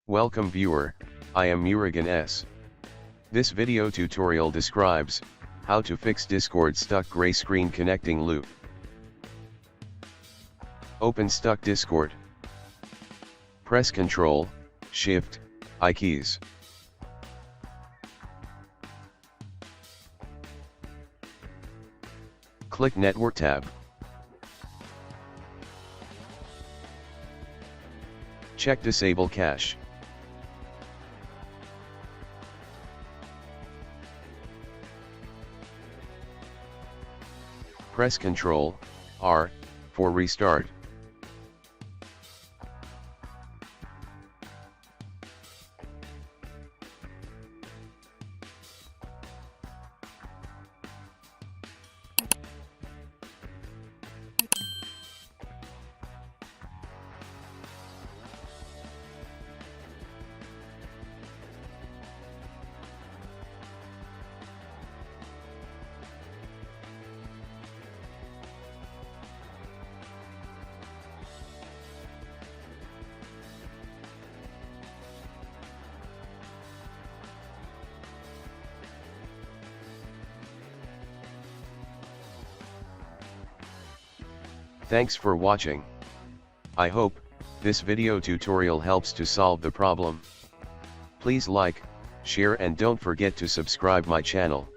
Welcome viewer, I am Murugan S. This video tutorial describes how to fix Discord stuck gray screen connecting loop. Open stuck Discord. Press Ctrl, Shift, I keys. Click Network tab. Check Disable Cache. Press Ctrl, R, for restart. Thanks for watching. I hope this video tutorial helps to solve the problem. Please like, share and don't forget to subscribe my channel.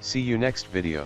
See you next video.